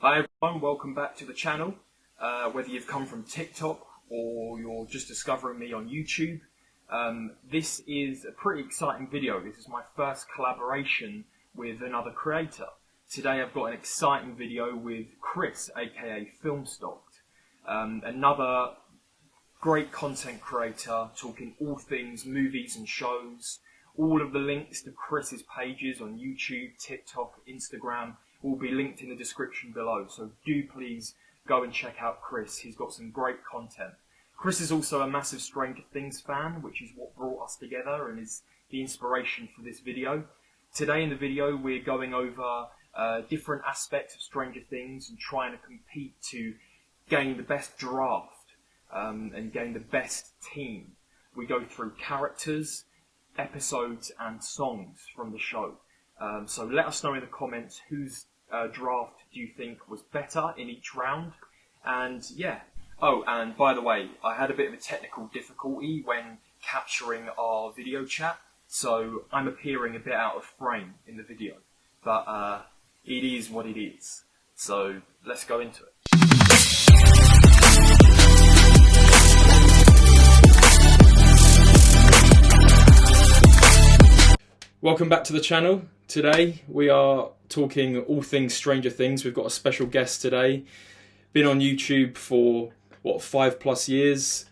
Hi everyone, welcome back to the channel. Whether you've come from TikTok or you're just discovering me on YouTube, this is a pretty exciting video. This is my first collaboration with another creator. Today I've got an exciting video with Chris, aka Filmstocked, another great content creator talking all things movies and shows. All of the links to Chris's pages on YouTube, TikTok, Instagram will be linked in the description below, so do please go and check out Chris. He's got some great content. Chris is also a massive Stranger Things fan, which is what brought us together and is the inspiration for this video. Today in the video we're going over different aspects of Stranger Things and trying to compete to gain the best draft and gain the best team. We go through characters, episodes and songs from the show. So let us know in the comments whose draft do you think was better in each round. And yeah. Oh, and by the way, I had a bit of a technical difficulty when capturing our video chat, so I'm appearing a bit out of frame in the video. But it is what it is. So let's go into it. Welcome back to the channel. Today we are talking all things Stranger Things. We've got a special guest today. Been on YouTube for, 5+ years.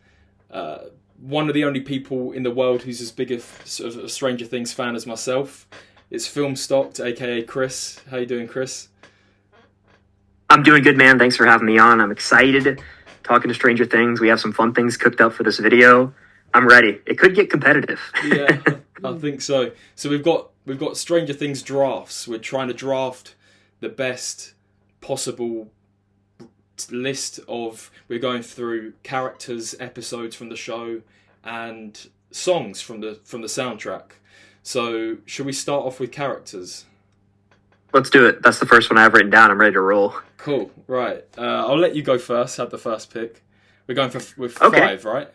One of the only people in the world who's as big a sort of a Stranger Things fan as myself. It's Filmstocked, aka Chris. How you doing, Chris? I'm doing good, man. Thanks for having me on. I'm excited talking to Stranger Things. We have some fun things cooked up for this video. I'm ready. It could get competitive. Yeah, I think so. So we've got Stranger Things drafts. We're trying to draft the best possible list of. We're going through characters, episodes from the show, and songs from the soundtrack. So should we start off with characters? Let's do it. That's the first one I have written down. I'm ready to roll. Cool. Right. I'll let you go first. Have the first pick. We're going with Okay. 5, right?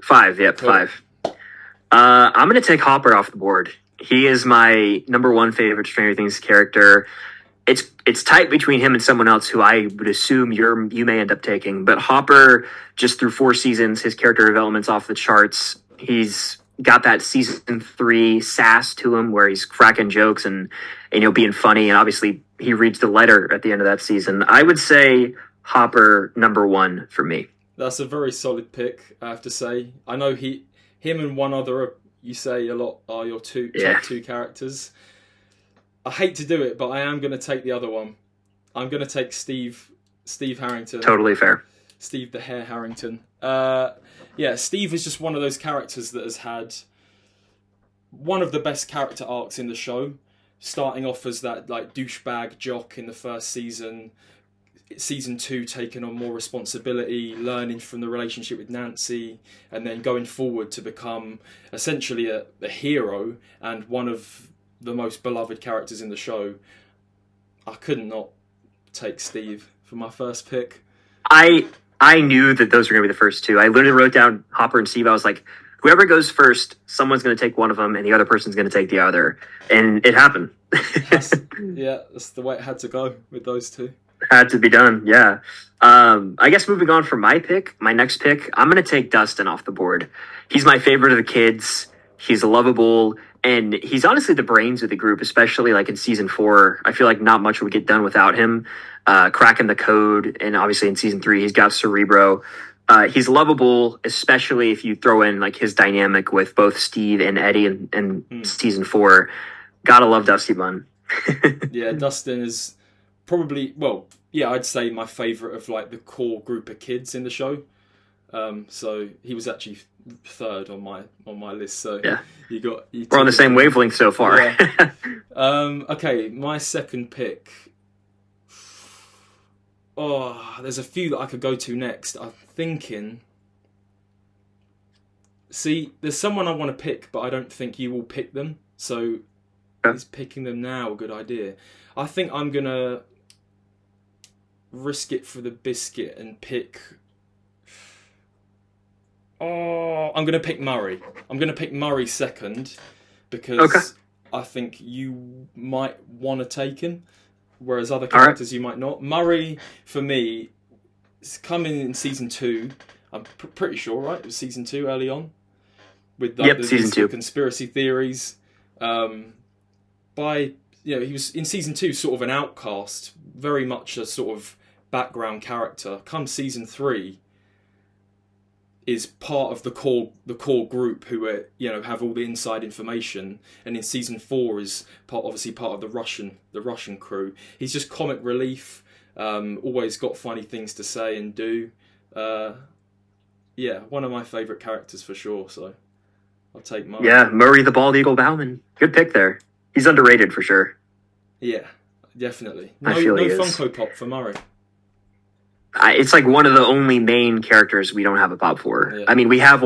5. Yep, Cool. 5. I'm going to take Hopper off the board. He is my number one favorite Stranger Things character. It's tight between him and someone else who I would assume you may end up taking. But Hopper, just through 4 seasons, his character development's off the charts. He's got that season 3 sass to him where he's cracking jokes and being funny. And obviously he reads the letter at the end of that season. I would say Hopper number 1 for me. That's a very solid pick, I have to say. I know him and one other, you say a lot, are your top 2 characters. I hate to do it, but I am going to take the other one. I'm going to take Steve Harrington. Totally fair. Steve the Hair Harrington. Steve is just one of those characters that has had one of the best character arcs in the show, starting off as that like douchebag jock in the first season. Season 2 taking on more responsibility, learning from the relationship with Nancy, and then going forward to become essentially a hero and one of the most beloved characters in the show. I could not take Steve for my first pick. I knew that those were going to be the first 2. I literally wrote down Hopper and Steve. I was like, whoever goes first, someone's going to take one of them, and the other person's going to take the other. And it happened. That's the way it had to go with those 2. Had to be done, yeah. I guess moving on from my next pick, I'm going to take Dustin off the board. He's my favorite of the kids. He's lovable, and he's honestly the brains of the group, especially like in season 4. I feel like not much would get done without him. Cracking the code, and obviously in season 3, he's got Cerebro. He's lovable, especially if you throw in like his dynamic with both Steve and Eddie in season 4. Gotta love Dusty Bun. Yeah, Dustin is probably, I'd say my favourite of like the core group of kids in the show. So he was actually 3rd on my list. So yeah, we're on the same wavelength so far. Yeah. Okay, my second pick. Oh, there's a few that I could go to next. I'm thinking. See, there's someone I want to pick, but I don't think you will pick them. So is picking them now a good idea? I think I'm gonna risk it for the biscuit and pick. Oh, I'm gonna pick Murray. I'm gonna pick Murray second because I think you might want to take him. whereas other All right. characters you might not. Murray, for me, is coming in season 2. I'm pretty sure, right? It was season 2 early on with like, Season 2. conspiracy theories. He was in season 2 sort of an outcast, very much a sort of background character. Come season 3, is part of the core group who are, have all the inside information, and in season 4 is obviously part of the Russian crew. He's just comic relief, always got funny things to say and do. One of my favourite characters for sure. So I'll take Murray. Yeah, Murray the Bald Eagle Bauman. Good pick there. He's underrated for sure. Yeah, definitely. I feel no he is. Funko Pop for Murray. It's like one of the only main characters we don't have a pop for. Yeah. I mean, we have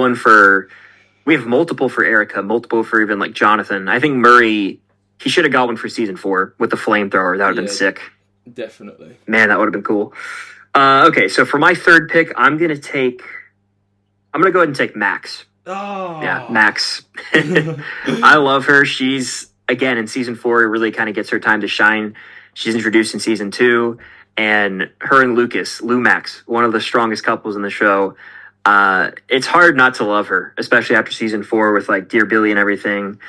multiple for Erica, multiple for even like Jonathan. I think Murray, he should have got one for season 4 with the flamethrower. That would have been sick. Definitely. Man, that would have been cool. Okay, so for my third pick, I'm gonna go ahead and take Max. Oh. Yeah, Max. I love her. She's, again, in season 4, it really kind of gets her time to shine. She's introduced in season 2, and her and Lou Max, one of the strongest couples in the show. It's hard not to love her, especially after season 4 with like Dear Billy and everything.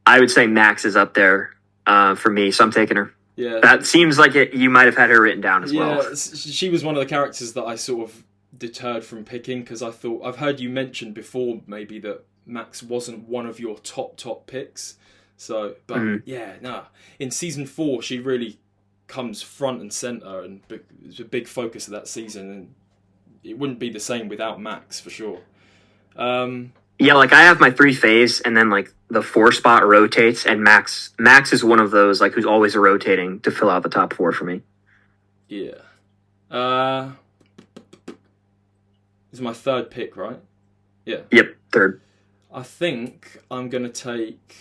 I would say Max is up there for me, so I'm taking her. Yeah. That seems like you might have had her written down as well. Yeah, she was one of the characters that I sort of deterred from picking, because I thought, I've heard you mention before maybe that Max wasn't one of your top picks. So, but in season 4 she really comes front and center, and it's a big focus of that season, and it wouldn't be the same without Max for sure. Like I have my 3 faves, and then like the 4 spot rotates, and Max is one of those like who's always rotating to fill out the top 4 for me. Yeah. This is my third pick, right? Yeah. Yep, third. I think I'm gonna take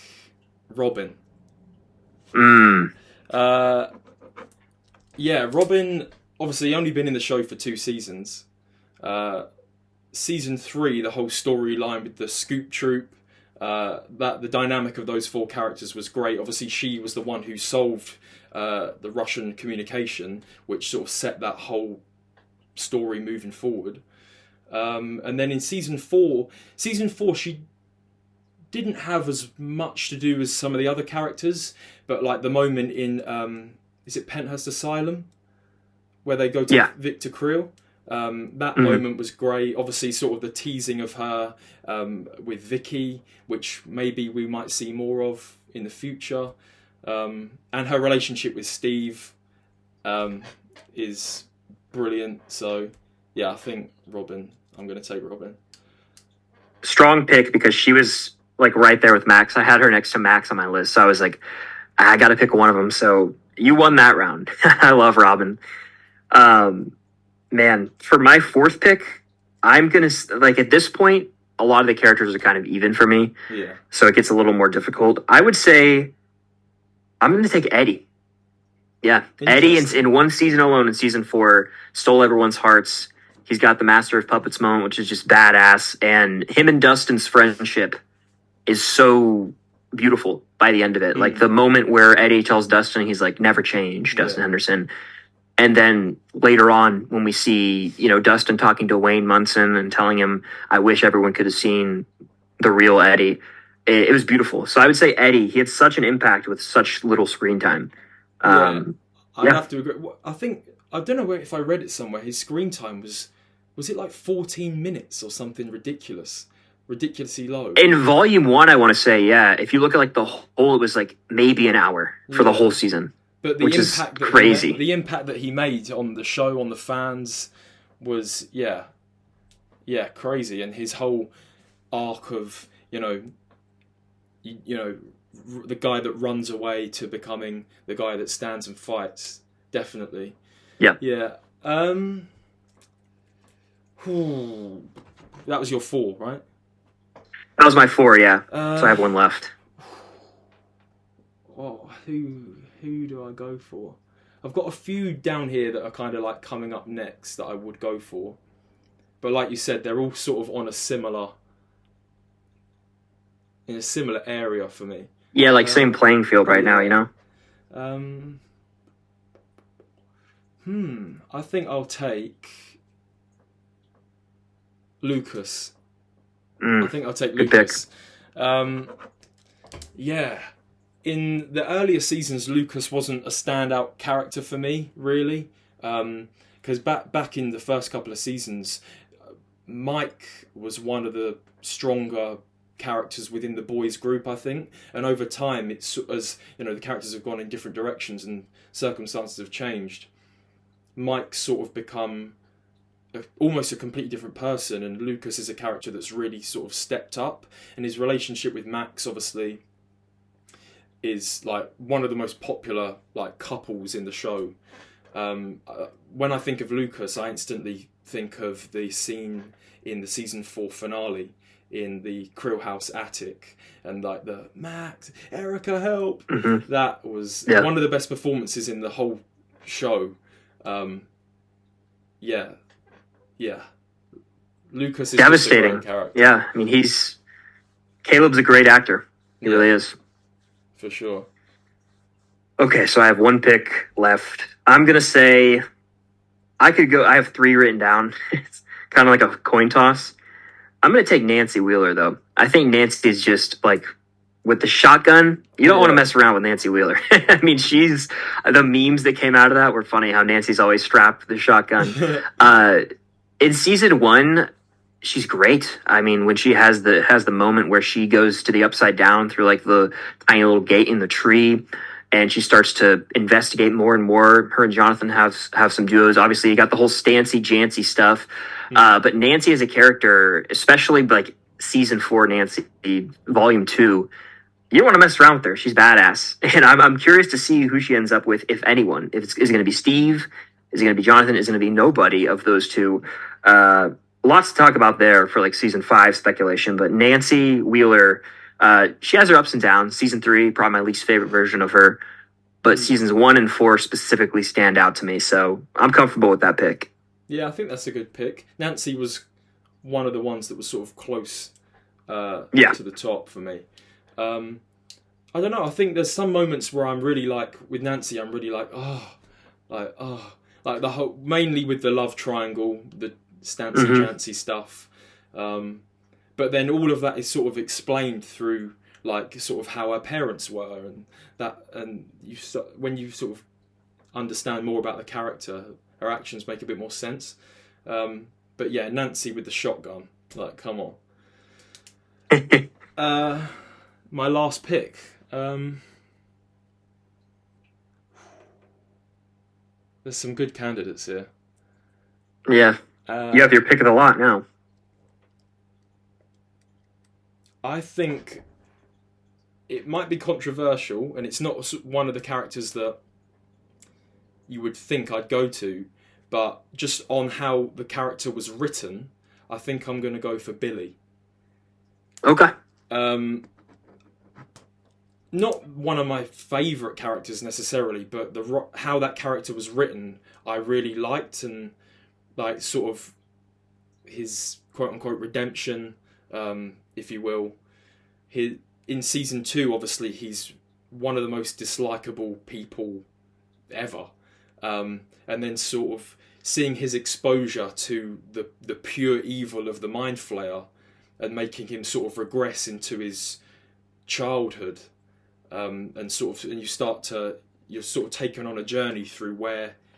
Robin. Robin, obviously only been in the show for 2 seasons. Season 3, the whole storyline with the Scoop Troop, that the dynamic of those 4 characters was great. Obviously, she was the one who solved the Russian communication, which sort of set that whole story moving forward. And then in season 4, she didn't have as much to do as some of the other characters, but like the moment in is it Penthurst Asylum where they go to Victor Creel, that moment was great. Obviously sort of the teasing of her with Vicky, which maybe we might see more of in the future, and her relationship with Steve is brilliant. So yeah, I think Robin. I'm going to take Robin. Strong pick, because she was like right there with Max. I had her next to Max on my list, so I was like, I got to pick one of them. So you won that round. I love Robin. Man, for my 4th pick, I'm going to, like at this point, a lot of the characters are kind of even for me. Yeah. So it gets a little more difficult. I would say I'm going to take Eddie. Yeah, Eddie in 1 season alone in season 4 stole everyone's hearts. He's got the Master of Puppets moment, which is just badass. And him and Dustin's friendship is so beautiful by the end of it. Like the moment where Eddie tells Dustin, he's like, never change, Dustin Henderson. And then later on, when we see, Dustin talking to Wayne Munson and telling him, I wish everyone could have seen the real Eddie, it was beautiful. So I would say Eddie, he had such an impact with such little screen time. I have to agree. I don't know if I read it somewhere. His screen time was it like 14 minutes or something ridiculously low? In volume 1, I want to say, yeah. If you look at like the whole, it was like maybe an hour for the whole season, but which is crazy. The impact that he made on the show, on the fans, was crazy. And his whole arc of the guy that runs away to becoming the guy that stands and fights, definitely. Yeah. That was your 4, right? That was my 4, yeah. So I have 1 left. Oh, who do I go for? I've got a few down here that are kind of like coming up next that I would go for. But like you said, they're all sort of on in a similar area for me. Yeah, like same playing field right now, I think I'll take Lucas. I think I'll take Good Lucas. Yeah. In the earlier seasons, Lucas wasn't a standout character for me, really. Because back in the first couple of seasons, Mike was one of the stronger characters within the boys group, I think. And over time, it's as the characters have gone in different directions and circumstances have changed. Mike's sort of become almost a completely different person, and Lucas is a character that's really sort of stepped up. And his relationship with Max, obviously, is like one of the most popular like couples in the show. When I think of Lucas, I instantly think of the scene in the season 4 finale in the Krill House attic, and like the Max, Erica, help! Mm-hmm. That was one of the best performances in the whole show. Yeah. Lucas is devastating. Just a great character. Yeah, I mean Caleb's a great actor. He really is. For sure. Okay, so I have one pick left. I'm gonna say I have 3 written down. It's kind of like a coin toss. I'm gonna take Nancy Wheeler though. I think Nancy is just like with the shotgun. You don't want to mess around with Nancy Wheeler. I mean, the memes that came out of that were funny. How Nancy's always strapped with the shotgun. In season 1, she's great. I mean, when she has the moment where she goes to the upside down through like the tiny little gate in the tree, and she starts to investigate more and more. Her and Jonathan have some duos. Obviously, you got the whole Stancy Jancy stuff, but Nancy as a character, especially like season 4 Nancy, volume 2. You don't want to mess around with her. She's badass, and I'm curious to see who she ends up with, if anyone. Is it going to be Steve? Is it going to be Jonathan? Is it going to be nobody of those two? Lots to talk about there for like season 5 speculation. But Nancy Wheeler, she has her ups and downs. Season 3, probably my least favorite version of her. But seasons 1 and 4 specifically stand out to me. So I'm comfortable with that pick. Yeah, I think that's a good pick. Nancy was one of the ones that was sort of close to the top for me. I don't know. I think there's some moments where I'm really like, with Nancy, I'm really like the whole, mainly with the love triangle, the Stancy Jancy stuff. But then all of that is sort of explained through like sort of how her parents were, and that, and when you sort of understand more about the character, her actions make a bit more sense. But yeah, Nancy with the shotgun, like, come on. My last pick. There's some good candidates here. Yeah. You have your pick of the lot now. I think it might be controversial, and it's not one of the characters that you would think I'd go to, but just on how the character was written, I think I'm going to go for Billy. Okay. Not one of my favourite characters necessarily, but how that character was written, I really liked, and like sort of his quote unquote redemption, if you will. In season 2, obviously, he's one of the most dislikable people ever, and then sort of seeing his exposure to the pure evil of the Mind Flayer, and making him sort of regress into his childhood. And you're sort of taken on a journey through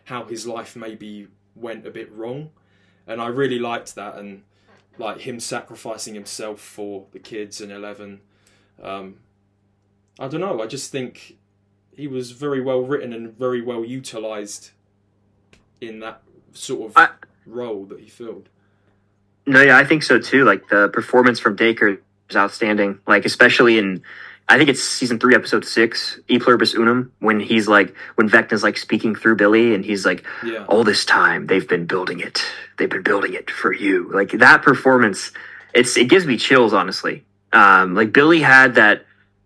how his life maybe went a bit wrong, and I really liked that, and like him sacrificing himself for the kids and 11. I don't know. I just think he was very well written and very well utilised in that sort of role that he filled. No, yeah, I think so too. Like the performance from Dacre is outstanding. Like especially in, I think it's season 3, episode 6, E Pluribus Unum, when when Vecna's like speaking through Billy, and he's like, all this time they've been building it. They've been building it for you. Like that performance, it gives me chills, honestly. Like Billy had that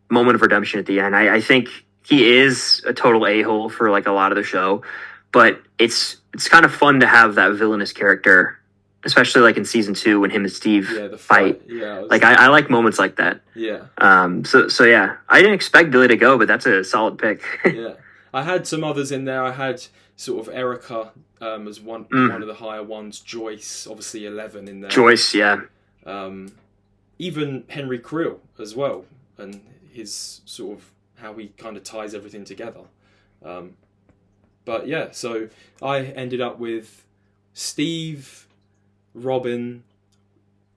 moment of redemption at the end. I think he is a total a-hole for like a lot of the show, but it's kind of fun to have that villainous character, especially like in season 2 when him and Steve fight. Yeah, I like moments like that. Yeah. So yeah, I didn't expect Billy to go, but that's a solid pick. Yeah. I had some others in there. I had sort of Erica as one of the higher ones. Joyce, obviously 11 in there. Joyce, yeah. Even Henry Creel as well, and his sort of how he kind of ties everything together. But yeah, so I ended up with Steve, Robin,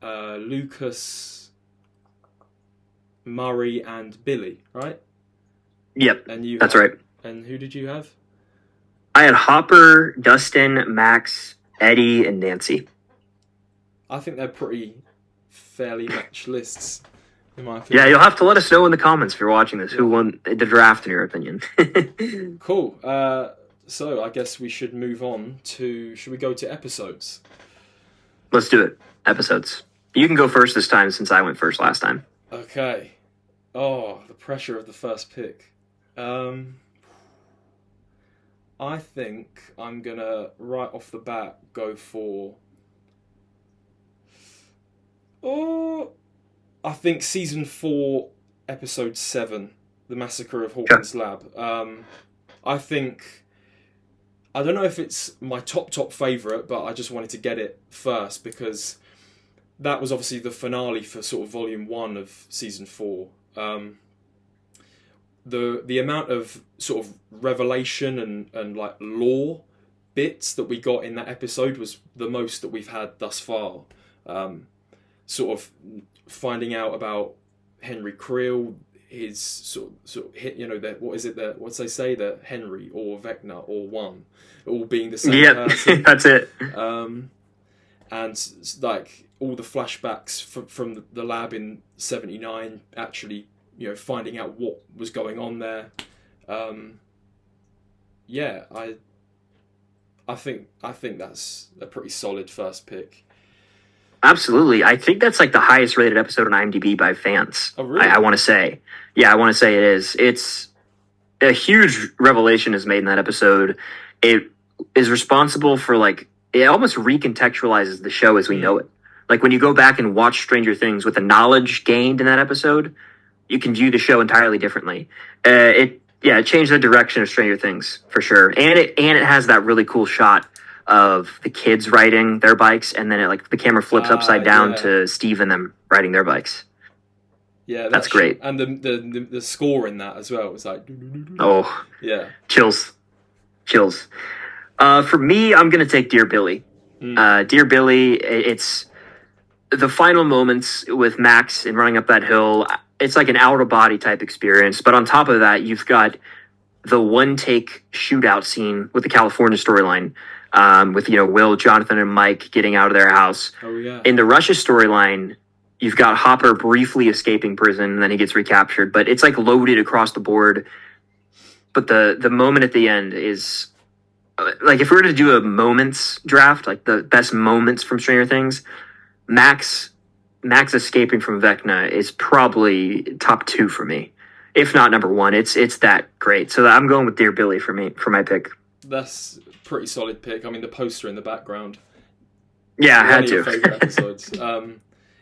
Lucas, Murray, and Billy, right? Yep, And that's right. And who did you have? I had Hopper, Dustin, Max, Eddie, and Nancy. I think they're pretty fairly matched lists, in my opinion. Yeah, you'll have to let us know in the comments if you're watching this who won the draft in your opinion. Cool. So I guess we should move on to... Should we go to episodes? Let's do it. Episodes. You can go first this time since I went first last time. Okay. Oh, the pressure of the first pick. I think I'm going to, right off the bat, go for... Oh, I think Season 4, Episode 7, The Massacre of Hawkins Lab. I think... I don't know if it's my top favourite, but I just wanted to get it first because that was obviously the finale for sort of Volume 1 of Season 4. The amount of sort of revelation and like lore bits that we got in that episode was the most that we've had thus far. Sort of finding out about Henry Creel, his sort of hit, you know, that what's they say, that Henry or Vecna or one all being the same person. That's it. And like all the flashbacks from the lab in 79, actually, you know, finding out what was going on there. Yeah, I think that's a pretty solid first pick. Absolutely. I think that's like the highest rated episode on IMDb by fans. Oh, really? I want to say. Yeah, I want to say it is. It's a huge revelation is made in that episode. It is responsible for like, it almost recontextualizes the show as we know it. Like when you go back and watch Stranger Things with the knowledge gained in that episode, you can view the show entirely differently. It changed the direction of Stranger Things for sure. And it has that really cool shot of the kids riding their bikes, and then the camera flips upside down to Steve and them riding their bikes. Yeah, that's great. And the score in that as well was like... Oh. Yeah. Chills. For me, I'm going to take Dear Billy. Dear Billy, it's the final moments with Max and running up that hill. It's like an out-of-body type experience. But on top of that, you've got the one-take shootout scene with the California storyline. With, Will, Jonathan, and Mike getting out of their house. Oh, yeah. In the Russia storyline, you've got Hopper briefly escaping prison, and then he gets recaptured. But it's like loaded across the board. But the moment at the end is... like, if we were to do a moments draft, like the best moments from Stranger Things, Max escaping from Vecna is probably top 2 for me. If not number 1. It's that great. So I'm going with Dear Billy for my pick. That's... pretty solid pick. I mean, the poster in the background. Yeah, I had to. One of your favourite episodes.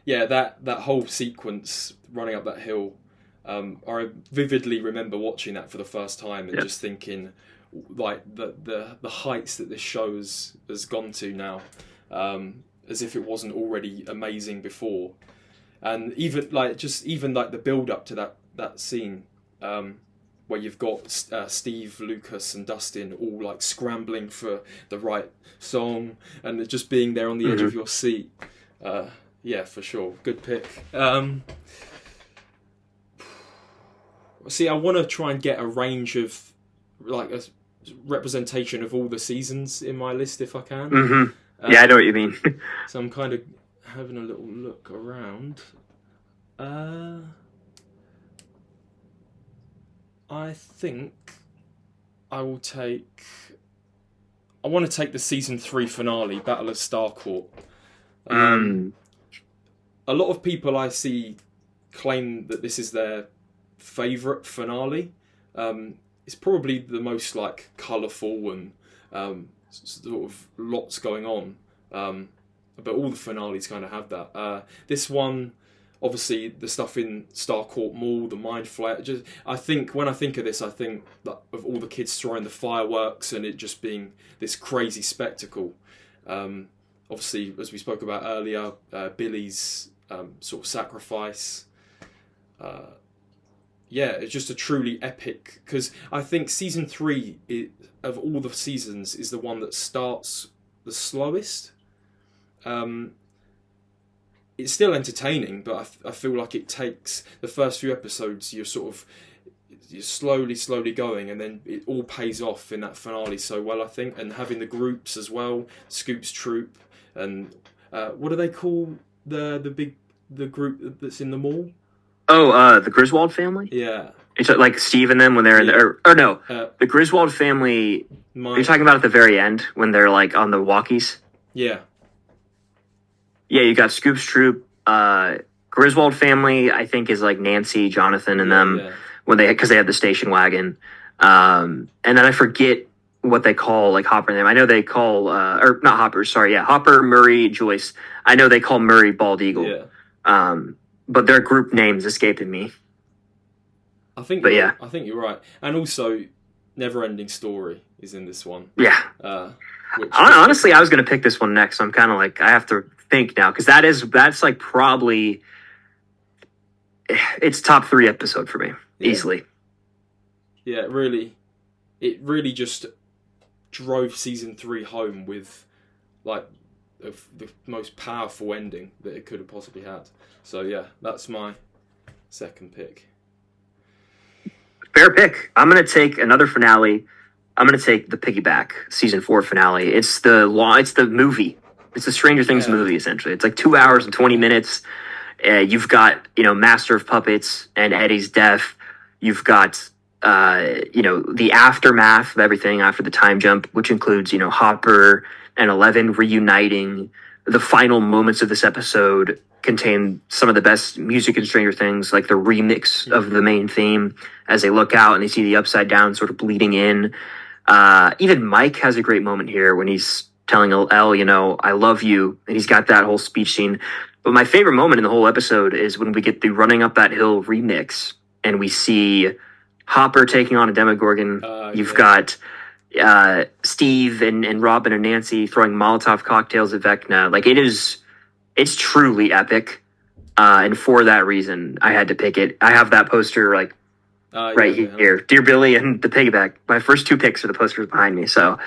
Yeah, that whole sequence running up that hill. I vividly remember watching that for the first time and just thinking, like the heights that this show has gone to now, as if it wasn't already amazing before, and even the build up to that scene. Where you've got Steve, Lucas, and Dustin all like scrambling for the right song and just being there on the edge of your seat. Yeah, for sure. Good pick. See, I want to try and get a range of, like, a representation of all the seasons in my list if I can. Mm-hmm. Yeah, I know what you mean. So I'm kind of having a little look around. I think I want to take the season 3 finale, Battle of Starcourt. A lot of people I see claim that this is their favourite finale. It's probably the most like colourful and sort of lots going on. But all the finales kind of have that. This one obviously the stuff in Starcourt Mall, the Mind Flayer. Just when I think of this, I think of all the kids throwing the fireworks and it just being this crazy spectacle. Obviously, as we spoke about earlier, Billy's sort of sacrifice. It's just a truly epic, because I think season 3 of all the seasons is the one that starts the slowest. It's still entertaining, but I feel like it takes the first few episodes. You're slowly going, and then it all pays off in that finale so well, I think. And having the groups as well, Scoop's troop, and what do they call the group that's in the mall? Oh, the Griswold family? Yeah. It's like Steve and them when they're in the... the Griswold family... Are you talking about at the very end when they're like on the walkies? Yeah. Yeah, you got Scoop's troop. Griswold family, I think, is like Nancy, Jonathan, and them because they had the station wagon. And then I forget what they call like Hopper and them. I know they call or not Hopper. Sorry, Hopper, Murray, Joyce. I know they call Murray Bald Eagle. Yeah. But their group names escaping me. I think you're right. And also, Never Ending Story is in this one. Yeah. Honestly, I was going to pick this one next. So I'm kind of like, I have to think now, because that's like probably it's top 3 episode for me easily. Yeah, it really just drove season 3 home with like the most powerful ending that it could have possibly had. So yeah, that's my second pick. Fair pick. I'm going to take another finale. I'm going to take the Piggyback season 4 finale. It's the movie. It's the Stranger Things movie, essentially. It's like 2 hours and 20 minutes. You've got, Master of Puppets and Eddie's death. You've got, the aftermath of everything after the time jump, which includes, Hopper and Eleven reuniting. The final moments of this episode contain some of the best music in Stranger Things, like the remix of the main theme as they look out and they see the upside down sort of bleeding in. Even Mike has a great moment here when he's telling Elle, I love you. And he's got that whole speech scene. But my favorite moment in the whole episode is when we get the Running Up That Hill remix and we see Hopper taking on a Demogorgon. You've got Steve and Robin and Nancy throwing Molotov cocktails at Vecna. Like it's truly epic. And for that reason, I had to pick it. I have that poster right here. Dear Billy and the Piggyback. My first 2 picks are the posters behind me. So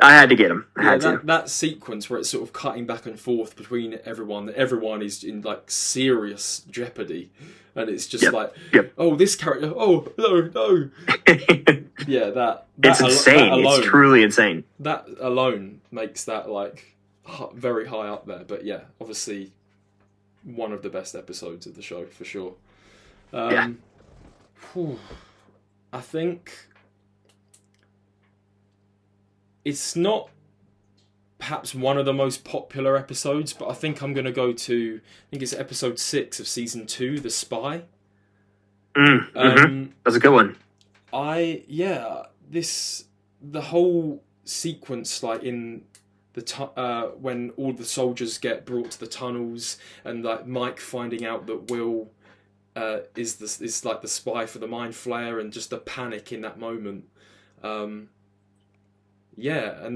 I had to get them. That sequence where it's sort of cutting back and forth between everyone. Everyone is in like serious jeopardy. And it's just oh, this character, oh, no. Yeah, that it's insane. It's truly insane. That alone makes that like very high up there. But yeah, obviously one of the best episodes of the show for sure. I think it's not perhaps one of the most popular episodes, but I think I'm going to go to, I think it's episode 6 of season 2, The Spy. That's a good one. The whole sequence, like in the when all the soldiers get brought to the tunnels, and like Mike finding out that Will is like the spy for the Mind Flayer, and just the panic in that moment. And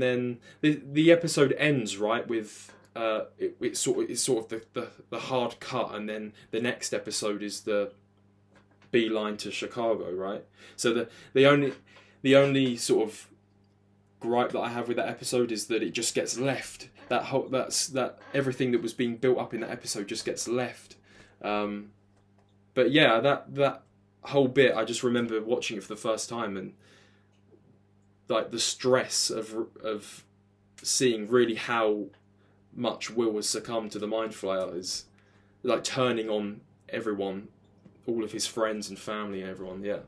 then the episode ends right with it's sort of the hard cut, and then the next episode is the beeline to Chicago, right? So the only sort of gripe that I have with that episode is that it just gets left. That everything that was being built up in that episode just gets left. But yeah, that whole bit, I just remember watching it for the first time and like the stress of seeing really how much Will has succumbed to the Mind Flayer, is like turning on everyone, all of his friends and family and everyone. Yeah.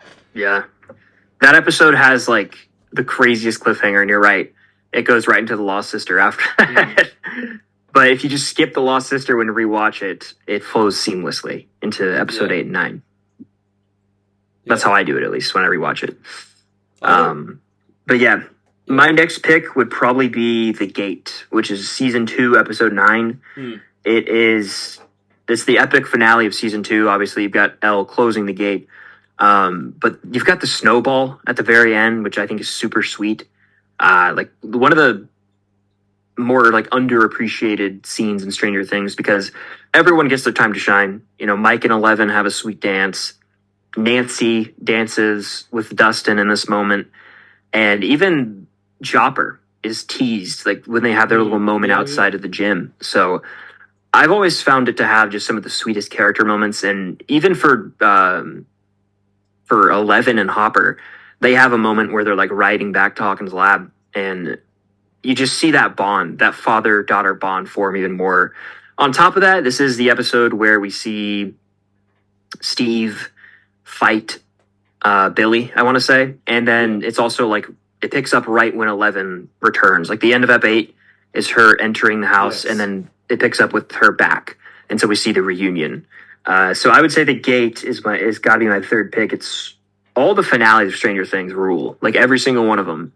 That episode has like the craziest cliffhanger, and you're right. It goes right into the Lost Sister after that. But if you just skip the Lost Sister when you rewatch it, it flows seamlessly into episode 8 and 9. That's how I do it, at least, when I rewatch it. But yeah, my next pick would probably be The Gate, which is season 2, episode 9. It is It's the epic finale of season 2. Obviously, you've got Elle closing the gate. But you've got the snowball at the very end, which I think is super sweet. Like one of the more like underappreciated scenes in Stranger Things, because everyone gets their time to shine. You know, Mike and Eleven have a sweet dance. Nancy dances with Dustin in this moment. And even Chopper is teased, like when they have their little moment outside of the gym. So I've always found it to have just some of the sweetest character moments. And even for Eleven and Hopper, they have a moment where they're like riding back to Hawkins' lab, and you just see that bond, that father-daughter bond form even more. On top of that, this is the episode where we see Steve fight Billy, I want to say. And then it's also like, it picks up right when Eleven returns. Like the end of Ep 8 is her entering the house, and then it picks up with her back. And so we see the reunion. So I would say The Gate is got to be my third pick. It's all the finales of Stranger Things rule. Like every single one of them.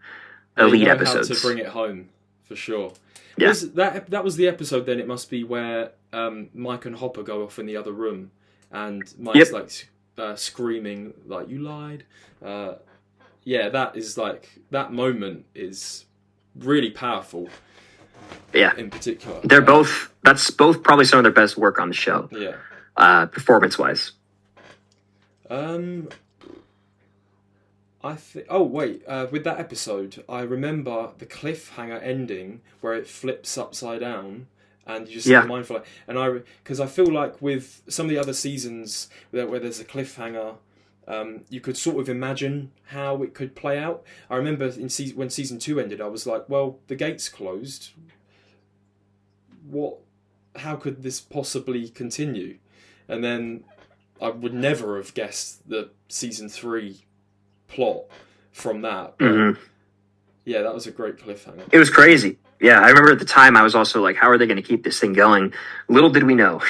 Elite episodes. How to bring it home, for sure. Yeah. That was the episode then, it must be, where Mike and Hopper go off in the other room, and Mike's like screaming, like, you lied. Yeah, that moment is really powerful. Yeah. In particular. That's both probably some of their best work on the show. Yeah. Performance-wise. With that episode, I remember the cliffhanger ending where it flips upside down, and you just see the mindful. And because I feel like with some of the other seasons where there's a cliffhanger, you could sort of imagine how it could play out. I remember when season 2 ended, I was like, well, the gate's closed. How could this possibly continue? And then I would never have guessed the season 3 plot from that. But yeah, that was a great cliffhanger. It was crazy. Yeah, I remember at the time I was also like, how are they going to keep this thing going? Little did we know.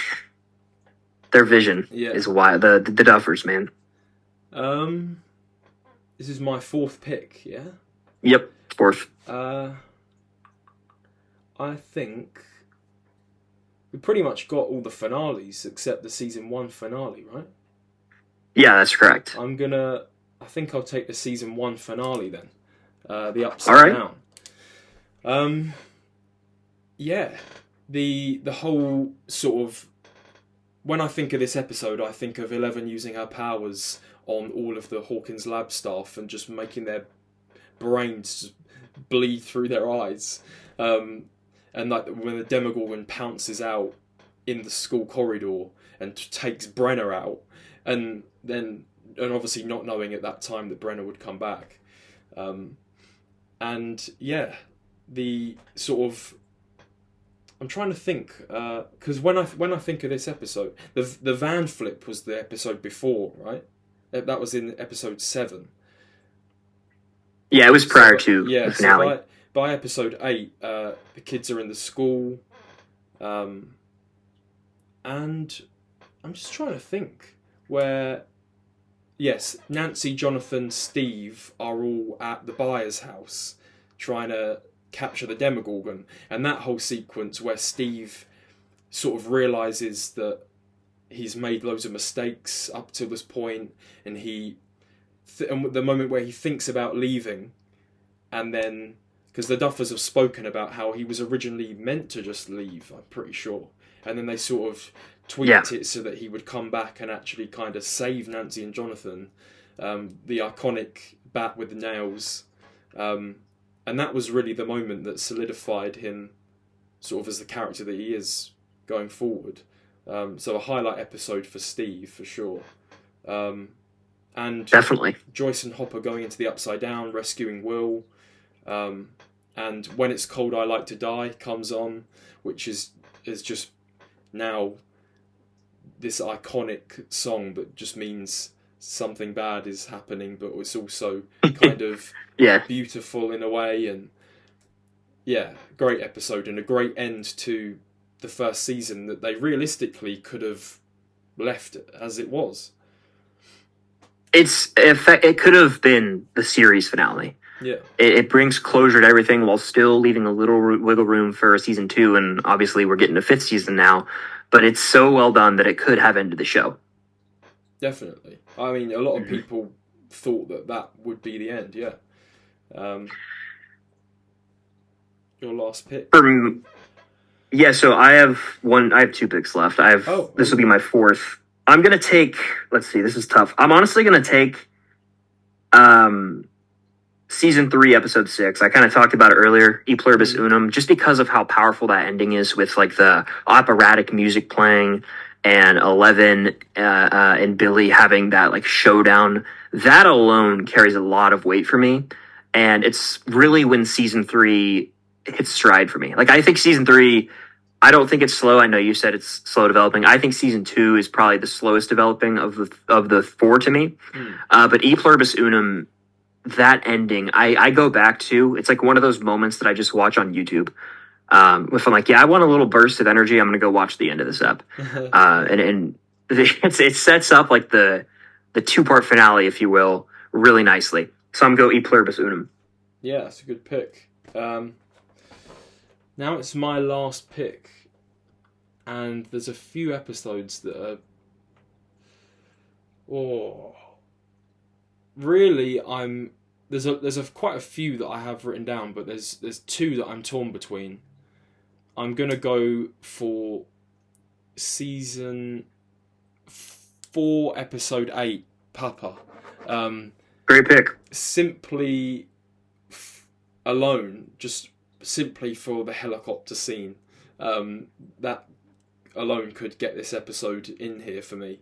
Their vision is wild. The Duffers, man. This is my 4th pick, yeah? Yep, 4th. I think we pretty much got all the finales except the season 1 finale, right? Yeah, that's correct. I think I'll take the season 1 finale then. The Upside Down. Yeah. The whole sort of... When I think of this episode, I think of Eleven using her powers on all of the Hawkins lab staff and just making their brains bleed through their eyes. And like when the Demogorgon pounces out in the school corridor and takes Brenner out, and obviously not knowing at that time that Brenner would come back. And yeah, the sort of... I'm trying to think, because when I think of this episode, the van flip was the episode before, right? That was in episode 7. Yeah, it was prior to the finale. So by episode 8, the kids are in the school, and I'm just trying to think where... Yes, Nancy, Jonathan, Steve are all at the buyer's house trying to capture the Demogorgon. And that whole sequence where Steve sort of realises that he's made loads of mistakes up to this point, and and the moment where he thinks about leaving, and then... Because the Duffers have spoken about how he was originally meant to just leave, I'm pretty sure. And then they sort of tweaked it so that he would come back and actually kind of save Nancy and Jonathan. The iconic bat with the nails. And that was really the moment that solidified him sort of as the character that he is going forward. So a highlight episode for Steve, for sure. And definitely Joyce and Hopper going into the Upside Down, rescuing Will. And When It's Cold I Like to Die comes on, which is just now this iconic song that just means something bad is happening, but it's also kind of beautiful in a way. And yeah, great episode and a great end to the first season that they realistically could have left as it was. It could have been the series finale. Yeah, it brings closure to everything while still leaving a little wiggle room for season 2, and obviously we're getting a 5th season now. but it's so well done that it could have ended the show. Definitely. I mean, a lot of people thought that would be the end. Yeah. Your last pick. Yeah, so I have 2 picks left. This will be my 4th. I'm gonna take. Let's see. This is tough. I'm honestly gonna take season 3, episode 6. I kind of talked about it earlier. E pluribus unum, just because of how powerful that ending is, with like the operatic music playing and 11 and Billy having that like showdown. That alone carries a lot of weight for me, and it's really when season 3 hits stride for me. Like, I think season 3. I don't think it's slow. I know you said it's slow developing. I think season 2 is probably the slowest developing of the 4 to me. But E pluribus unum, that ending, I go back to. It's like one of those moments that I just watch on YouTube. If I'm like, yeah, I want a little burst of energy, I'm going to go watch the end of this ep. And it sets up like the 2-part finale, if you will, really nicely. So I'm going to go E pluribus unum. Yeah, that's a good pick. Now it's my last pick, and there's a few episodes that are... Really, there's quite a few that I have written down, but there's 2 that I'm torn between. I'm gonna go for season 4, episode 8, Papa. Great pick. Simply alone, just simply for the helicopter scene, that alone could get this episode in here for me.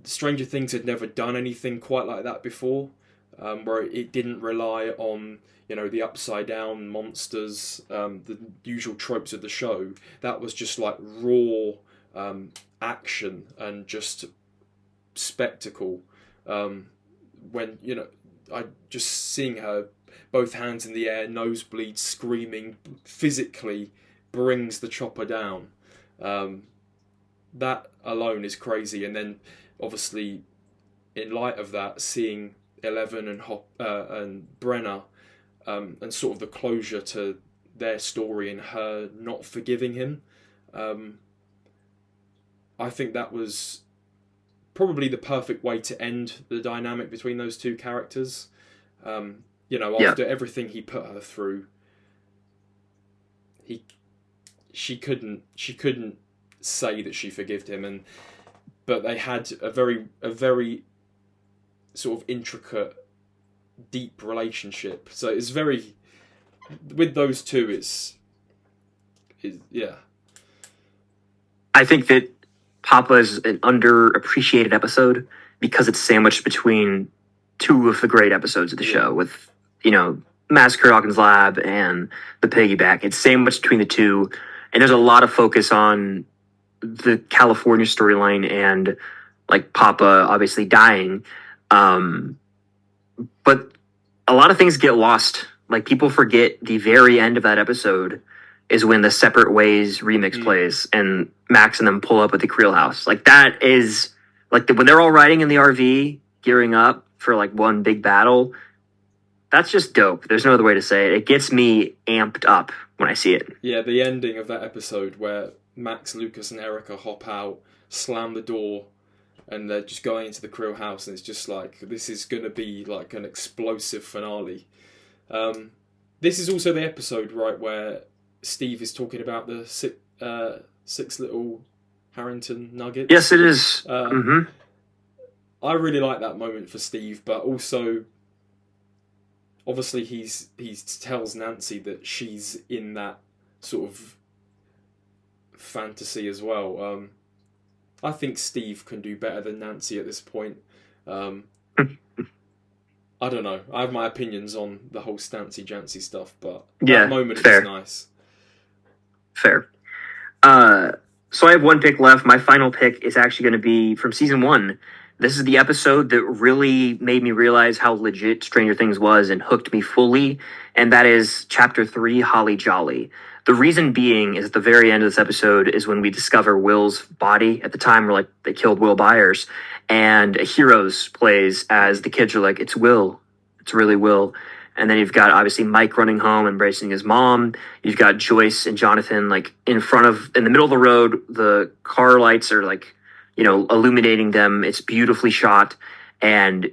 Stranger Things had never done anything quite like that before, where it didn't rely on, the upside down monsters, the usual tropes of the show. That was just like raw action and just spectacle. When I just seeing her, both hands in the air, nosebleed, screaming, physically brings the chopper down. That alone is crazy. And then, obviously, in light of that, seeing Eleven and Brenna, and sort of the closure to their story and her not forgiving him, I think that was probably the perfect way to end the dynamic between those 2 characters. After everything he put her through, she couldn't say that she forgave him, but they had a very sort of intricate, deep relationship. So it's very, with those 2, it's yeah. I think that Papa is an underappreciated episode because it's sandwiched between 2 of the great episodes of the show, with Massacre at Hawkins Lab and The Piggyback. It's sandwiched between the 2, and there's a lot of focus on the California storyline and like Papa obviously dying. But a lot of things get lost. Like, people forget the very end of that episode is when the Separate Ways remix plays and Max and them pull up at the Creel house. Like, that is like when they're all riding in the RV gearing up for like one big battle. That's just dope. There's no other way to say it. It gets me amped up when I see it. Yeah, the ending of that episode where Max, Lucas, and Erica hop out, slam the door, and they're just going into the Creel house, and it's just like, this is going to be like an explosive finale. This is also the episode, right, where Steve is talking about the 6 little Harrington nuggets. Yes, it is. I really like that moment for Steve, but also, obviously, he tells Nancy that she's in that sort of fantasy as well. I think Steve can do better than Nancy at this point. I don't know. I have my opinions on the whole Stancy Jancy stuff, but that moment is nice. Fair. So I have 1 pick left. My final pick is actually going to be from season 1. This is the episode that really made me realize how legit Stranger Things was and hooked me fully, and that is Chapter 3, Holly Jolly. The reason being is at the very end of this episode is when we discover Will's body. At the time, we're like, they killed Will Byers, and Heroes plays as the kids are like, it's Will. It's really Will. And then you've got obviously Mike running home, embracing his mom. You've got Joyce and Jonathan like in the middle of the road. The car lights are like, illuminating them. It's beautifully shot. And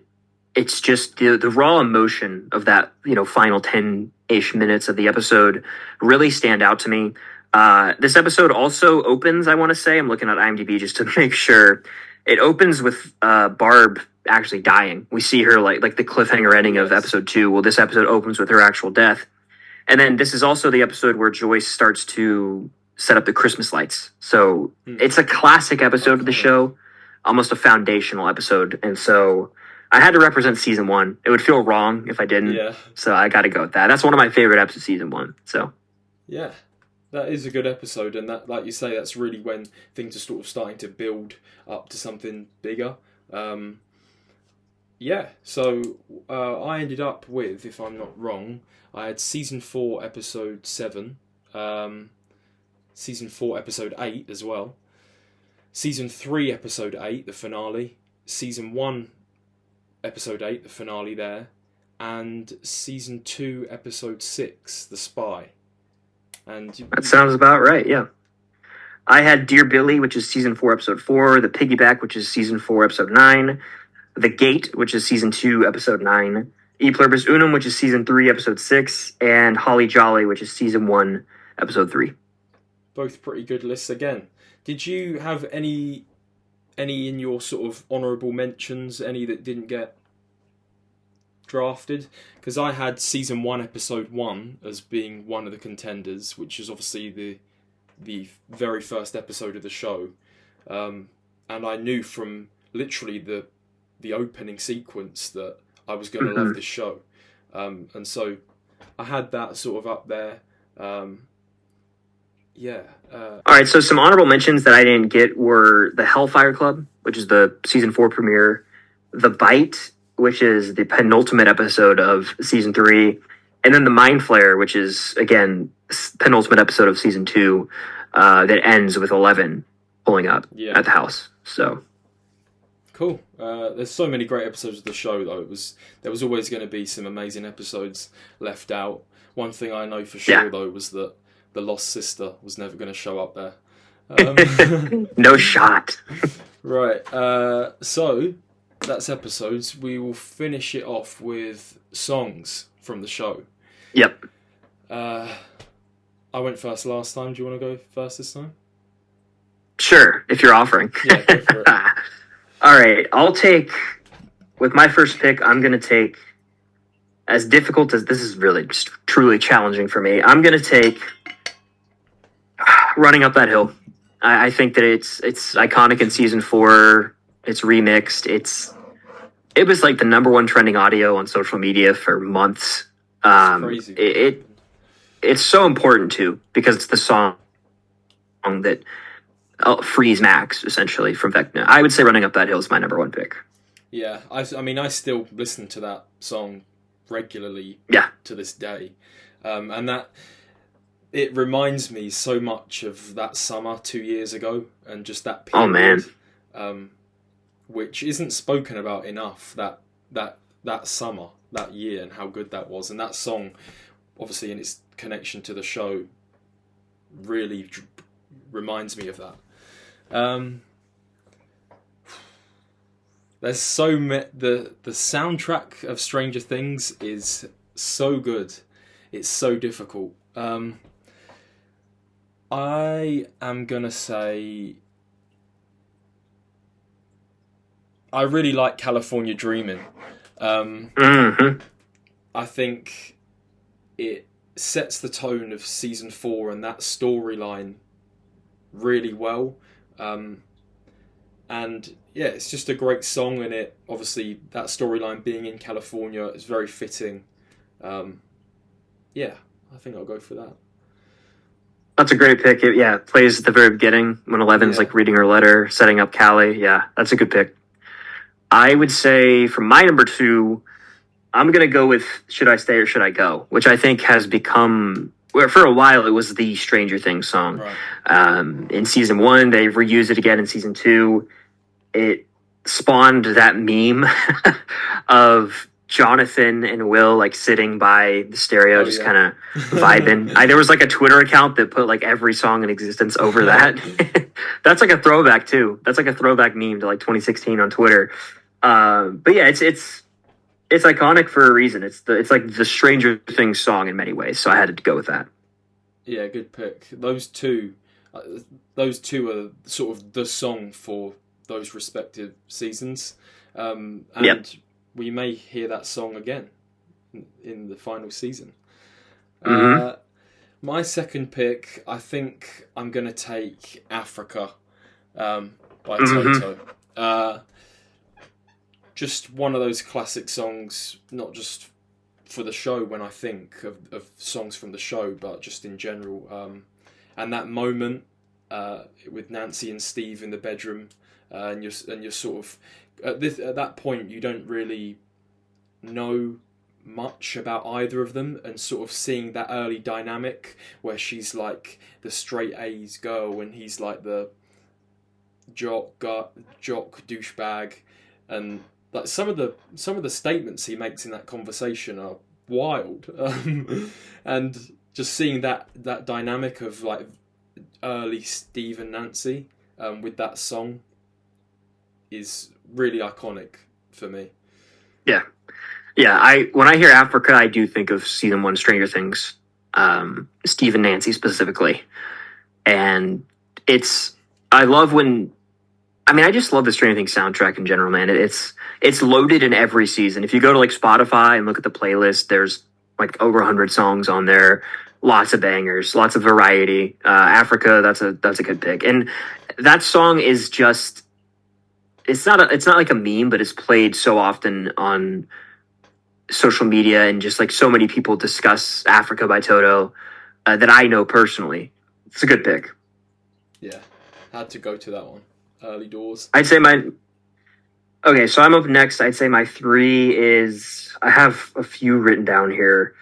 it's just the raw emotion of that, final 10-ish minutes of the episode really stand out to me. This episode also opens, I want to say, I'm looking at IMDb just to make sure. It opens with Barb actually dying. We see her like the cliffhanger ending of episode 2. Well, this episode opens with her actual death. And then this is also the episode where Joyce starts to set up the Christmas lights. So it's a classic episode of the show, almost a foundational episode. And so I had to represent season 1. It would feel wrong if I didn't. Yeah. So I got to go with that. That's one of my favorite episodes of season 1. So yeah, that is a good episode. And that, like you say, that's really when things are sort of starting to build up to something bigger. So I ended up with, if I'm not wrong, I had season 4, episode 7, season 4, episode 8 as well, season 3, episode 8, the finale, season 1, episode 8, the finale there, and season 2, episode 6, the spy. And that sounds about right, yeah. I had Dear Billy, which is season 4, episode 4, The Piggyback, which is season 4, episode 9, The Gate, which is season 2, episode 9, E Pluribus Unum, which is season 3, episode 6, and Holly Jolly, which is season 1, episode 3. Both pretty good lists again. Did you have any in your sort of honourable mentions, any that didn't get drafted? Because I had season 1, episode 1 as being one of the contenders, which is obviously the very first episode of the show. And I knew from literally the opening sequence that I was going to love this show. And so I had that sort of up there. All right, so some honorable mentions that I didn't get were the Hellfire Club, which is the season 4 premiere, The Bite, which is the penultimate episode of season 3, and then the Mind Flayer, which is, again, penultimate episode of season 2, that ends with 11 pulling up at the house. So cool. There's so many great episodes of the show, though. There was always going to be some amazing episodes left out. One thing I know for sure, though, was that the Lost Sister was never going to show up there. No shot. Right. So that's episodes. We will finish it off with songs from the show. Yep. I went first last time. Do you want to go first this time? Sure, if you're offering. Yeah, go for it. All right, I'll take, with my first pick, I'm going to take, as difficult as this is really just truly challenging for me, I'm going to take Running Up That Hill. I think that it's iconic in season 4. It's remixed. It was like the number 1 trending audio on social media for months. Crazy. It's so important too, because it's the song that frees Max essentially from Vecna. I would say Running Up That Hill is my number 1 pick. Yeah, I mean, I still listen to that song regularly to this day. And that, it reminds me so much of that summer 2 years ago, and just that period, which isn't spoken about enough, that summer, that year, and how good that was. And that song, obviously in its connection to the show, really reminds me of that. There's the soundtrack of Stranger Things is so good. It's so difficult. I am gonna say I really like California Dreamin'. I think it sets the tone of season 4 and that storyline really well. And yeah, it's just a great song, and it obviously that storyline being in California is very fitting. Yeah, I think I'll go for that. That's a great pick. It plays at the very beginning when Eleven's like reading her letter, setting up Callie. Yeah, that's a good pick. I would say for my number 2, I'm going to go with Should I Stay or Should I Go, which I think has become, for a while, it was the Stranger Things song. Right. In season 1, they reused it again in season 2. It spawned that meme of Jonathan and Will like sitting by the stereo, just yeah. kind of vibing. There was like a Twitter account that put like every song in existence over that. That's like a throwback too. That's like a throwback meme to like 2016 on Twitter. But yeah, it's iconic for a reason. It's like the Stranger Things song in many ways. So I had to go with that. Yeah, good pick. Those two are sort of the song for those respective seasons. And we may hear that song again in the final season. My second pick, I think I'm going to take Africa by Toto. Just one of those classic songs, not just for the show when I think of songs from the show, but just in general. And that moment with Nancy and Steve in the bedroom, and you're sort of at that point you don't really know much about either of them, and sort of seeing that early dynamic where she's like the straight A's girl and he's like the jock douchebag, and like some of the statements he makes in that conversation are wild, and just seeing that dynamic of like early Steve and Nancy with that song is really iconic for me. Yeah. When I hear Africa, I do think of season 1 Stranger Things, Steve and Nancy specifically, and I just love the Stranger Things soundtrack in general, man. It's loaded in every season. If you go to like Spotify and look at the playlist, there's like over 100 songs on there, lots of bangers, lots of variety. Africa, that's a good pick. And that song is just, it's not like a meme, but it's played so often on social media, and just like so many people discuss Africa by Toto that I know personally. It's a good pick. Yeah, had to go to that one. Early doors. I'd say okay, so I'm up next. I'd say my 3 is, I have a few written down here.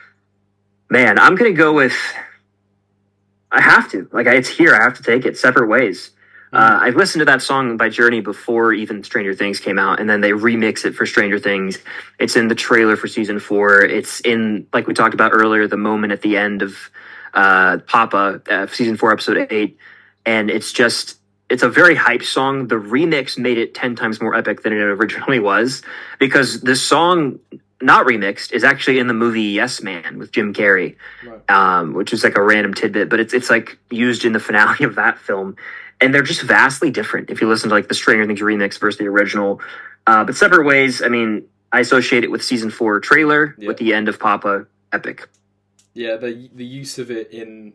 Man, I'm going to go with, I have to. Like, it's here. I have to take it. Separate Ways. I listened to that song by Journey before even Stranger Things came out, and then they remix it for Stranger Things. It's in the trailer for season 4. It's in, like we talked about earlier, the moment at the end of Papa, season 4, episode 8. And it's a very hype song. The remix made it 10 times more epic than it originally was, because the song, not remixed, is actually in the movie Yes Man with Jim Carrey, right. Which is like a random tidbit, but it's like used in the finale of that film. And they're just vastly different if you listen to like the Stranger Things remix versus the original. But Separate Ways, I mean, I associate it with season 4 trailer, with the end of Papa, epic. Yeah, the use of it in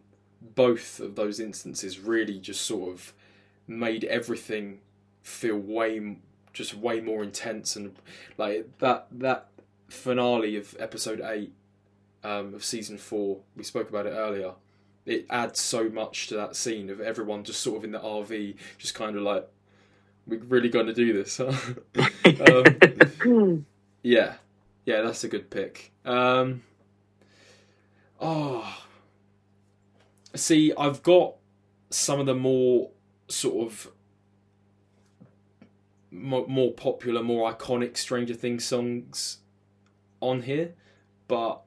both of those instances really just sort of made everything feel way more intense, and like that finale of episode 8 of season 4, we spoke about it earlier, it adds so much to that scene of everyone just sort of in the RV, just kind of like, we're really going to do this, huh? Yeah, that's a good pick. See, I've got some of the more sort of more popular, more iconic Stranger Things songs on here, but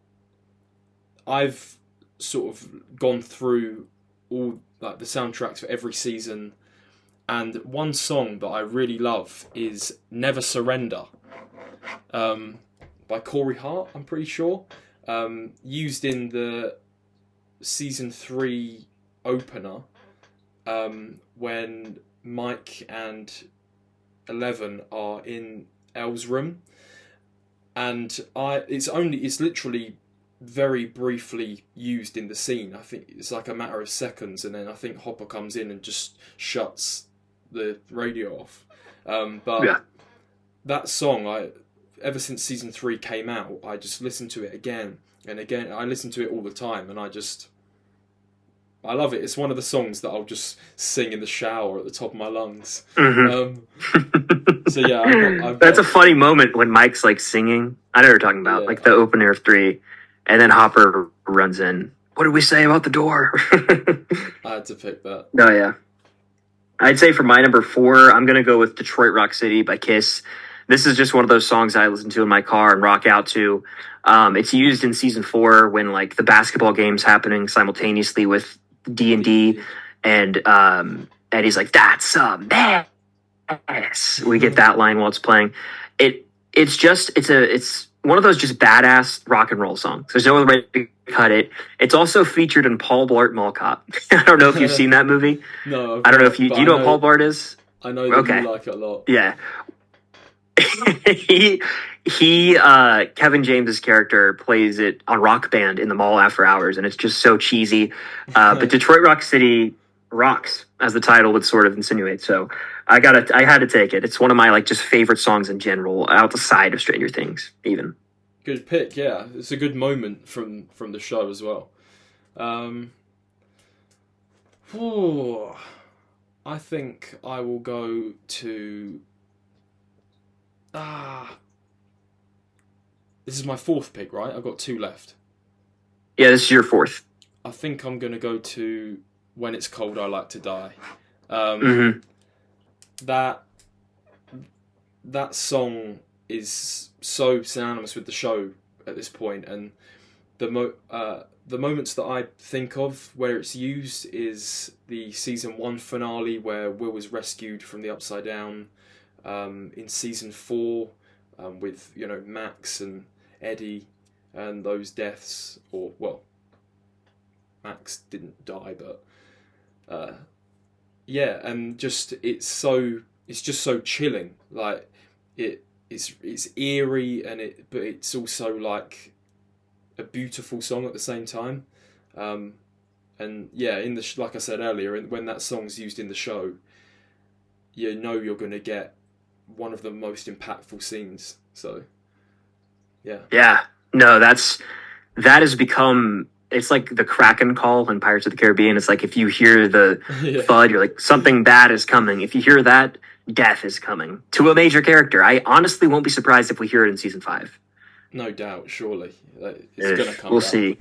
I've sort of gone through all like the soundtracks for every season, and one song that I really love is Never Surrender by Corey Hart, I'm pretty sure, used in the season 3 opener when Mike and Eleven are in Elle's room, and it's literally very briefly used in the scene. I think it's like a matter of seconds, and then I think Hopper comes in and just shuts the radio off. That song, ever since season 3 came out, I just listened to it again and again. I listen to it all the time, and I love it. It's one of the songs that I'll just sing in the shower at the top of my lungs. Mm-hmm. So yeah, I've got that's a funny moment when Mike's like singing. I know what you're talking about, like the opener of 3, and then Hopper runs in. What did we say about the door? I had to pick that. Oh yeah. I'd say for my number 4, I'm gonna go with Detroit Rock City by Kiss. This is just one of those songs I listen to in my car and rock out to. It's used in season 4 when like the basketball game's happening simultaneously with D&D, and Eddie's like, "That's a mess." We get that line while it's playing. It's one of those just badass rock and roll songs. There's no other way to cut it. It's also featured in Paul Blart Mall Cop. I don't know if you've seen that movie. No, I don't know if you do. You know what Paul Blart is? I know that you like it a lot. Yeah. Kevin James's character plays it on Rock Band in the mall after hours, and it's just so cheesy. But Detroit Rock City rocks, as the title would sort of insinuate. So I had to take it. It's one of my like just favorite songs in general, outside of Stranger Things, even. Good pick, yeah. It's a good moment from the show as well. I think I will go to... This is my 4th pick, right? I've got 2 left. Yeah, this is your 4th. I think I'm going to go to When It's Cold, I Like to Die. That song is so synonymous with the show at this point, and the moments that I think of where it's used is the season 1 finale where Will is rescued from the Upside Down, in season 4 with Max and Eddie and those deaths, or well, Max didn't die, but yeah, and just it's just so chilling, like it's eerie, but it's also like a beautiful song at the same time. And yeah, like I said earlier, when that song's used in the show, you're going to get one of the most impactful scenes. So yeah, no, that has become, it's like the Kraken call in Pirates of the Caribbean. It's like if you hear the thud, you're like, something bad is coming. If you hear that, death is coming to a major character. I honestly won't be surprised if we hear it in season 5. No doubt, surely it's going to come. We'll back. see.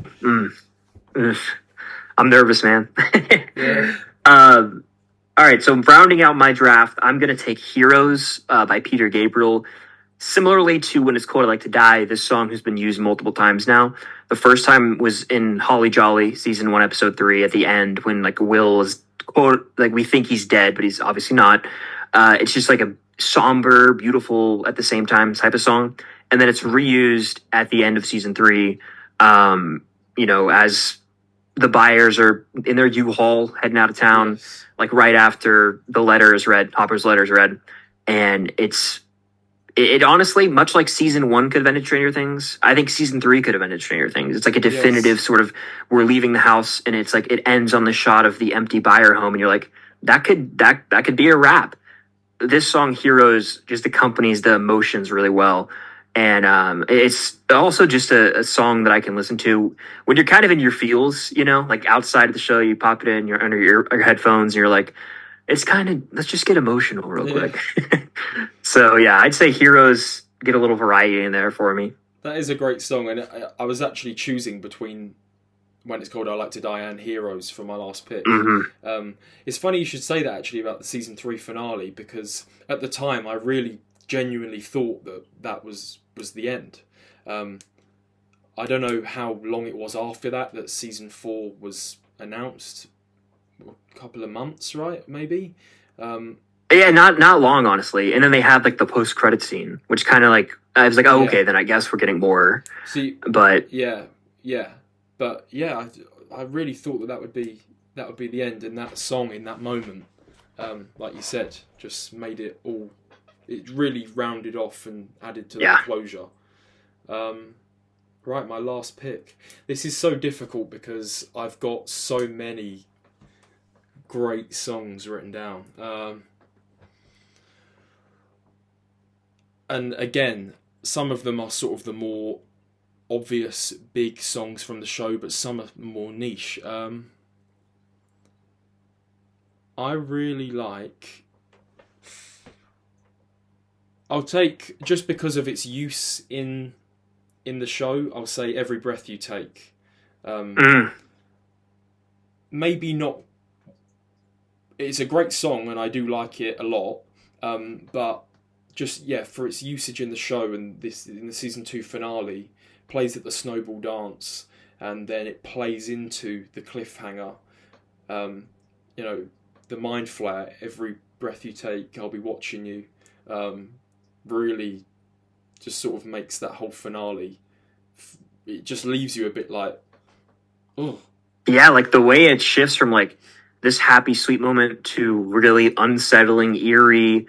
I'm nervous, man. Yeah. All right, so rounding out my draft, I'm going to take Heroes by Peter Gabriel. Similarly to When It's Cold, I Like to Die, this song has been used multiple times now. The first time was in Holly Jolly, season 1, episode 3, at the end, when like Will is, quote, like we think he's dead, but he's obviously not. It's just like a somber, beautiful, at the same time type of song. And then it's reused at the end of season 3, as the buyers are in their U-Haul heading out of town, Yes. like right after the letter is read, Hopper's letter is read. And it honestly, much like season 1 could have ended Stranger Things, I think season 3 could have ended Stranger Things. It's like a definitive sort of, we're leaving the house, and it's like it ends on the shot of the empty buyer home, and you're like, that could be a wrap. This song Heroes just accompanies the emotions really well. And it's also just a song that I can listen to when you're kind of in your feels, like outside of the show, you pop it in, you're under your headphones, and you're like, it's kind of, let's just get emotional real quick. So yeah, I'd say Heroes get a little variety in there for me. That is a great song, and I was actually choosing between When It's Cold, I Like to Die and Heroes for my last pick. Mm-hmm. It's funny you should say that actually about the season 3 finale, because at the time I really genuinely thought that was the end. I don't know how long it was after that season 4 was announced. A couple of months, right? Maybe. Yeah, not long, honestly. And then they had like the post-credit scene, which kind of like, I was like, oh, okay, then I guess we're getting more. See, but yeah, but yeah, I really thought that would be the end, and that song in that moment, like you said, just made it all. It really rounded off and added to the closure. Right, my last pick. This is so difficult because I've got so many great songs written down. And again, some of them are sort of the more obvious big songs from the show, but some are more niche. I really like... I'll take, just because of its use in the show, I'll say Every Breath You Take. Maybe not... It's a great song, and I do like it a lot, but just for its usage in the show, and this in the season 2 finale, plays at the snowball dance, and then it plays into the cliffhanger. The mind flare, every breath you take, I'll be watching you. Really, just sort of makes that whole finale. It just leaves you a bit like, oh. Yeah, like the way it shifts from like this happy, sweet moment to really unsettling, eerie,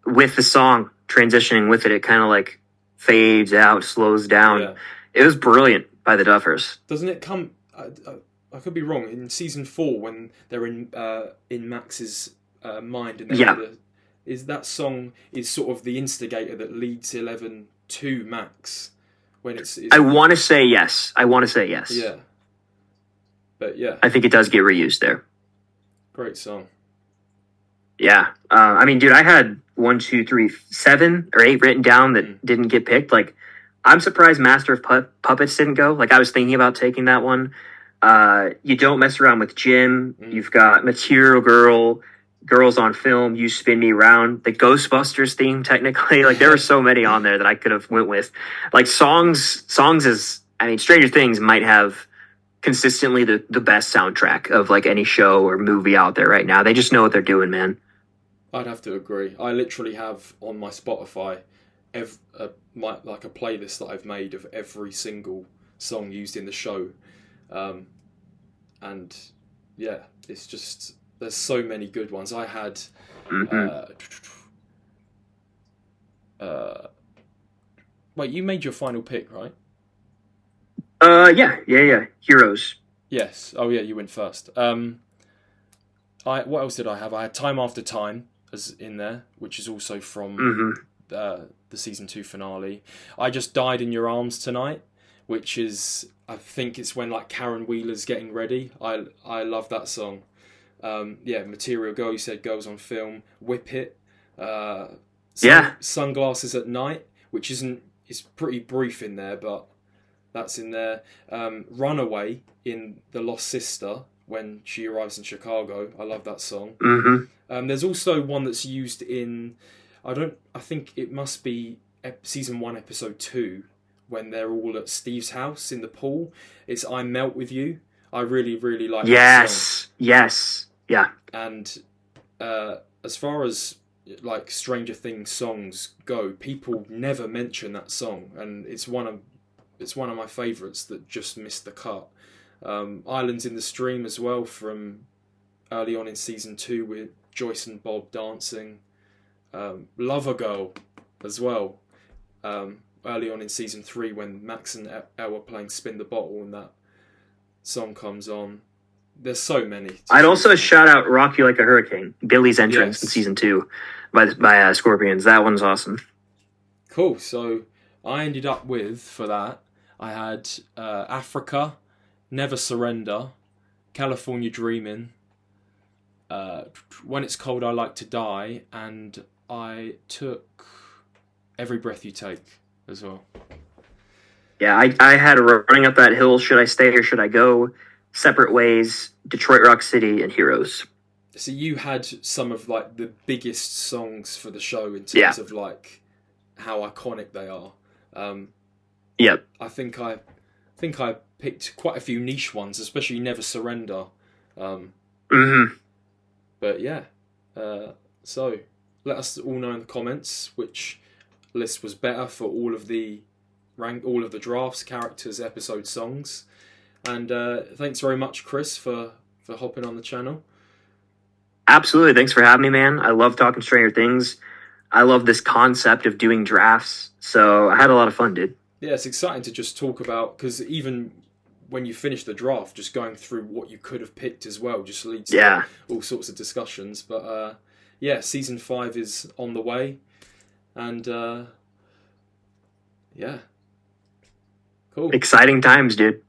with the song transitioning with it, it kind of like fades out, slows down. Yeah. It was brilliant by the Duffers. Doesn't it come? I could be wrong. In season 4, when they're in Max's mind, and is that song is sort of the instigator that leads 11 to Max when it's I want to say yes. Yeah. But yeah, I think it does get reused there. Great song. Yeah. I mean, dude, I had 1, 2, 3, 7 or 8 written down that didn't get picked. Like, I'm surprised Master of Puppets didn't go. Like, I was thinking about taking that one. You Don't Mess Around with Jim. You've got Material Girl, Girls on Film, You Spin Me Round, the Ghostbusters theme, technically. Like, there were so many on there that I could have went with. Like, songs is, I mean, Stranger Things might have consistently the best soundtrack of like any show or movie out there right now. They just know what they're doing, man. I'd have to agree. I literally have on my Spotify a playlist that I've made of every single song used in the show, and yeah, it's just there's so many good ones. I had wait, you made your final pick, right? Yeah. Heroes. Yes. Oh yeah, you went first. What else did I have? I had Time After Time as in there, which is also from the season 2 finale. I Just Died in Your Arms Tonight, which is, I think it's when like Karen Wheeler's getting ready. I love that song. Material Girl, you said, Girls on Film. Whip It. Sunglasses at Night, which it's pretty brief in there, but that's in there. Runaway in The Lost Sister, when she arrives in Chicago. I love that song. There's also one that's used in, I think it must be season 1, episode 2, when they're all at Steve's house in the pool. It's I Melt With You. I really, really like that song. Yes. Yeah. And as far as like Stranger Things songs go, people never mention that song, and it's one of my favourites that just missed the cut. Islands in the Stream as well, from early on in season 2 with Joyce and Bob dancing. Lover Girl as well, early on in season 3 when Max and Elle were playing Spin the Bottle and that song comes on. There's so many. I'd also shout out Rock You Like a Hurricane, Billy's entrance in season 2 by Scorpions. That one's awesome. Cool. So I ended up with, for that, I had Africa, Never Surrender, California Dreamin', When It's Cold I Like to Die, and I took Every Breath You Take as well. Yeah, I had Running Up That Hill, Should I Stay or Should I Go, Separate Ways, Detroit Rock City, and Heroes. So you had some of like the biggest songs for the show in terms of like how iconic they are. Yep. I think I picked quite a few niche ones, especially Never Surrender. But yeah, so let us all know in the comments which list was better for all of the drafts, characters, episode, songs. And thanks very much, Chris, for hopping on the channel. Absolutely. Thanks for having me, man. I love talking Stranger Things. I love this concept of doing drafts. So I had a lot of fun, dude. Yeah, it's exciting to just talk about, because even when you finish the draft, just going through what you could have picked as well just leads to all sorts of discussions. But season 5 is on the way. And cool. Exciting times, dude.